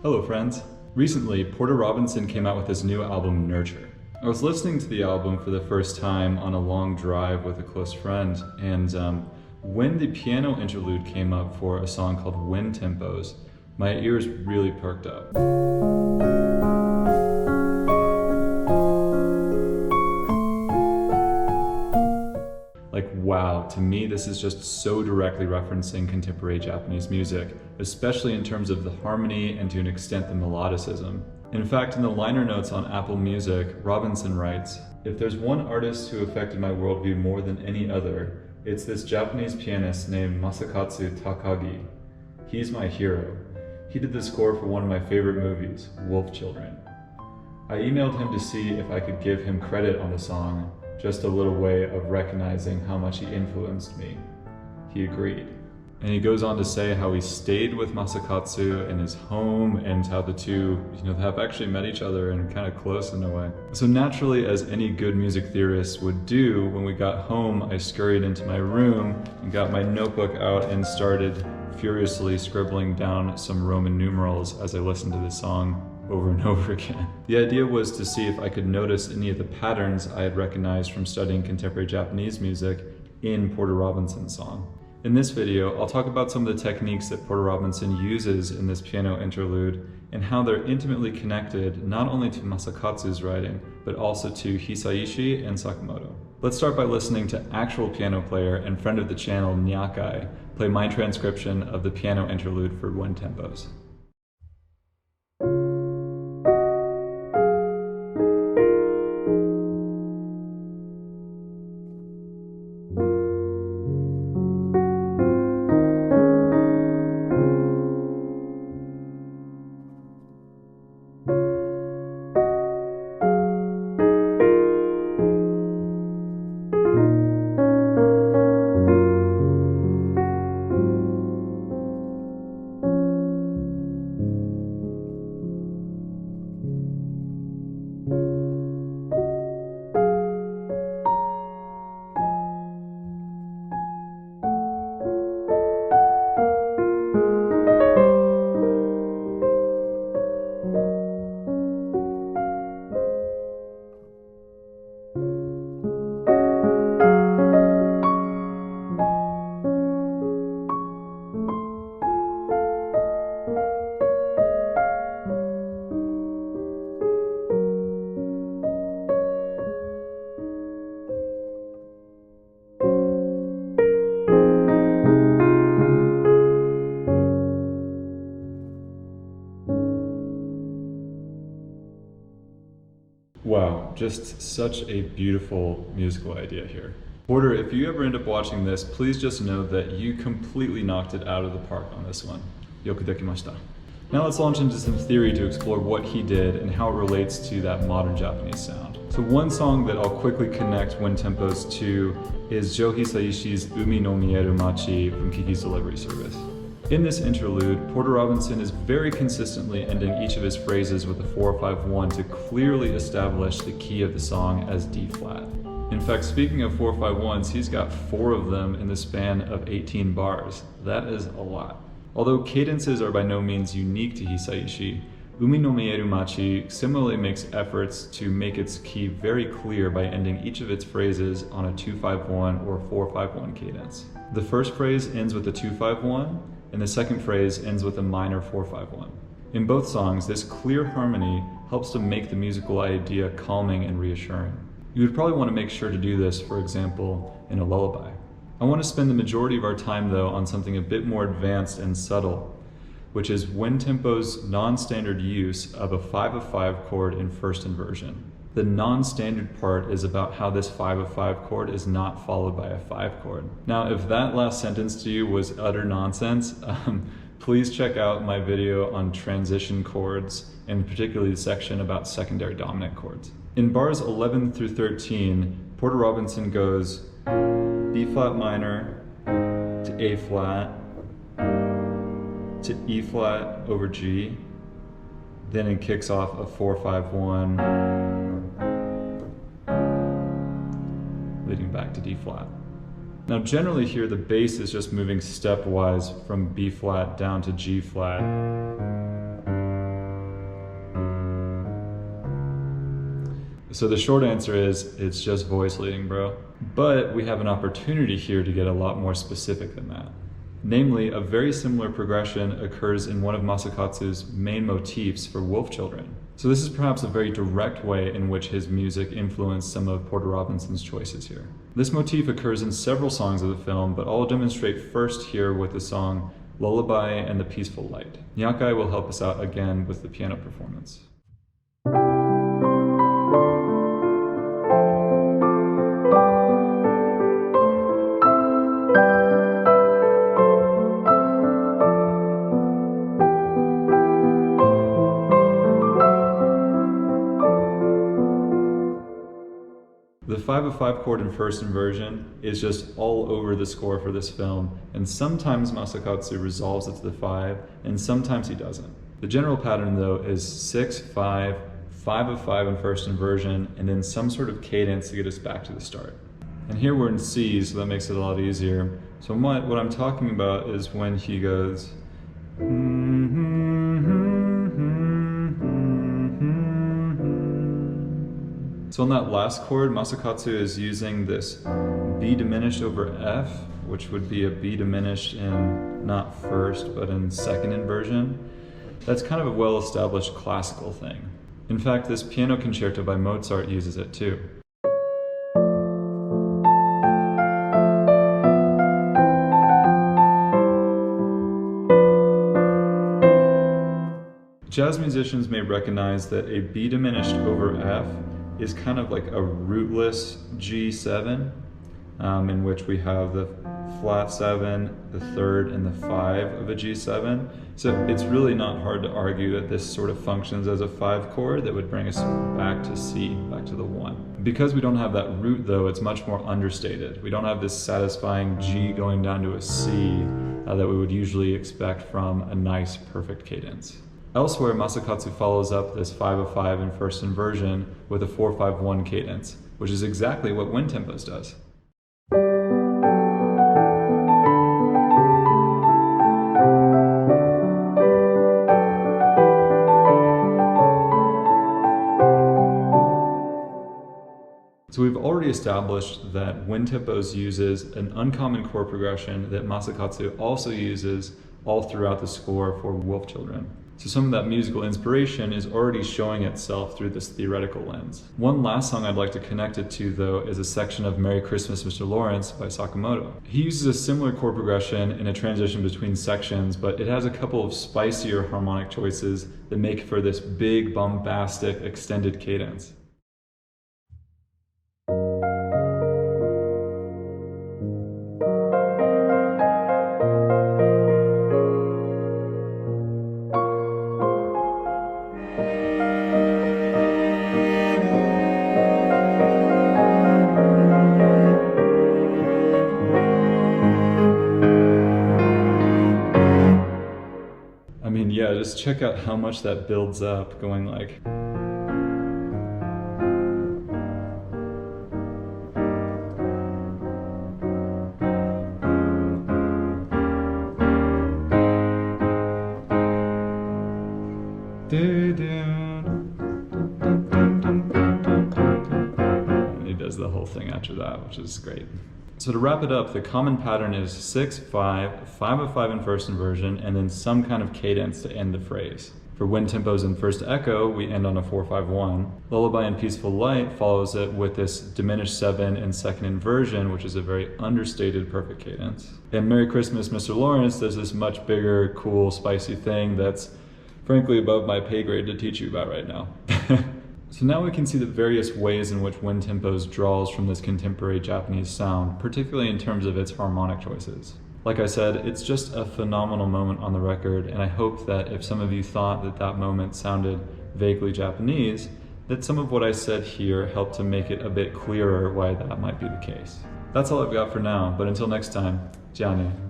Hello friends! Recently, Porter Robinson came out with his new album, Nurture. I was listening to the album for the first time on a long drive with a close friend, and when the piano interlude came up for a song called Wind Tempos, my ears really perked up. Like, wow, to me this is just so directly referencing contemporary Japanese music, especially in terms of the harmony and to an extent the melodicism. In fact, in the liner notes on Apple Music, Robinson writes, "If there's one artist who affected my worldview more than any other, it's this Japanese pianist named Masakatsu Takagi. He's my hero. He did the score for one of my favorite movies, Wolf Children." I emailed him to see if I could give him credit on the song, just a little way of recognizing how much he influenced me. He agreed. And he goes on to say how he stayed with Masakatsu in his home and how the two, have actually met each other and kind of close in a way. So naturally, as any good music theorist would do, when we got home, I scurried into my room and got my notebook out and started furiously scribbling down some Roman numerals as I listened to the song over and over again. The idea was to see if I could notice any of the patterns I had recognized from studying contemporary Japanese music in Porter Robinson's song. In this video, I'll talk about some of the techniques that Porter Robinson uses in this piano interlude and how they're intimately connected not only to Masakatsu's writing, but also to Hisaishi and Sakamoto. Let's start by listening to actual piano player and friend of the channel Nyakkai play my transcription of the piano interlude for Wind Tempos. Wow, just such a beautiful musical idea here. Porter, if you ever end up watching this, please just know that you completely knocked it out of the park on this one. Yoku dekimashita. Now let's launch into some theory to explore what he did and how it relates to that modern Japanese sound. So one song that I'll quickly connect Wind Tempos to is Joe Hisaishi's Umi no Mieru Machi from Kiki's Delivery Service. In this interlude, Porter Robinson is very consistently ending each of his phrases with a 4-5-1 to clearly establish the key of the song as D flat. In fact, speaking of 4-5-1s, he's got 4 of them in the span of 18 bars. That is a lot. Although cadences are by no means unique to Hisaishi, Umi no Mieru Machi similarly makes efforts to make its key very clear by ending each of its phrases on a 2-5-1 or 4-5-1 cadence. The first phrase ends with a 2-5-1, and the second phrase ends with a minor 4-5-1. In both songs, this clear harmony helps to make the musical idea calming and reassuring. You would probably want to make sure to do this, for example, in a lullaby. I want to spend the majority of our time, though, on something a bit more advanced and subtle, which is Wind Tempos' non-standard use of a 5-of-5 chord in first inversion. The non-standard part is about how this 5-of-5 chord is not followed by a 5 chord. Now, if that last sentence to you was utter nonsense, please check out my video on transition chords, and particularly the section about secondary dominant chords. In bars 11 through 13, Porter Robinson goes B flat minor to A flat to E flat over G, then it kicks off a 4-5-1, leading back to D flat. Now generally here the bass is just moving stepwise from B flat down to G flat, So the short answer is, it's just voice leading, bro. But we have an opportunity here to get a lot more specific than that. Namely, a very similar progression occurs in one of Masakatsu's main motifs for Wolf Children. So this is perhaps a very direct way in which his music influenced some of Porter Robinson's choices here. This motif occurs in several songs of the film, but I'll demonstrate first here with the song Lullaby and the Peaceful Light. Nyakkai will help us out again with the piano performance. The 5/5 chord in first inversion is just all over the score for this film, and sometimes Masakatsu resolves it to the 5, and sometimes he doesn't. The general pattern though is 6/5, 5/5 in first inversion, and then some sort of cadence to get us back to the start. And here we're in C, so that makes it a lot easier. So what I'm talking about is when he goes So on that last chord, Masakatsu is using this B diminished over F, which would be a B diminished in not first, but in second inversion. That's kind of a well-established classical thing. In fact, this piano concerto by Mozart uses it too. Jazz musicians may recognize that a B diminished over F is kind of like a rootless G7, in which we have the flat 7, the 3rd, and the 5 of a G7. So it's really not hard to argue that this sort of functions as a 5 chord that would bring us back to C, back to the 1. Because we don't have that root though, it's much more understated. We don't have this satisfying G going down to a C that we would usually expect from a nice, perfect cadence. Elsewhere, Masakatsu follows up this 5/5 in first inversion with a 4/5-1 cadence, which is exactly what Wind Tempos does. So we've already established that Wind Tempos uses an uncommon chord progression that Masakatsu also uses all throughout the score for Wolf Children. So some of that musical inspiration is already showing itself through this theoretical lens. One last song I'd like to connect it to though is a section of Merry Christmas, Mr. Lawrence by Sakamoto. He uses a similar chord progression in a transition between sections, but it has a couple of spicier harmonic choices that make for this big, bombastic, extended cadence. Yeah, just check out how much that builds up, going like. And he does the whole thing after that, which is great. So to wrap it up, the common pattern is 6/5, 5/5 in first inversion, and then some kind of cadence to end the phrase. For Wind Tempos in first echo, we end on a 4/5-1. Lullaby and Peaceful Light follows it with this diminished 7 in second inversion, which is a very understated perfect cadence. And Merry Christmas, Mr. Lawrence does this much bigger, cool, spicy thing that's frankly above my pay grade to teach you about right now. So now we can see the various ways in which Wind Tempos draws from this contemporary Japanese sound, particularly in terms of its harmonic choices. Like I said, it's just a phenomenal moment on the record, and I hope that if some of you thought that that moment sounded vaguely Japanese, that some of what I said here helped to make it a bit clearer why that might be the case. That's all I've got for now, but until next time, じゃあね。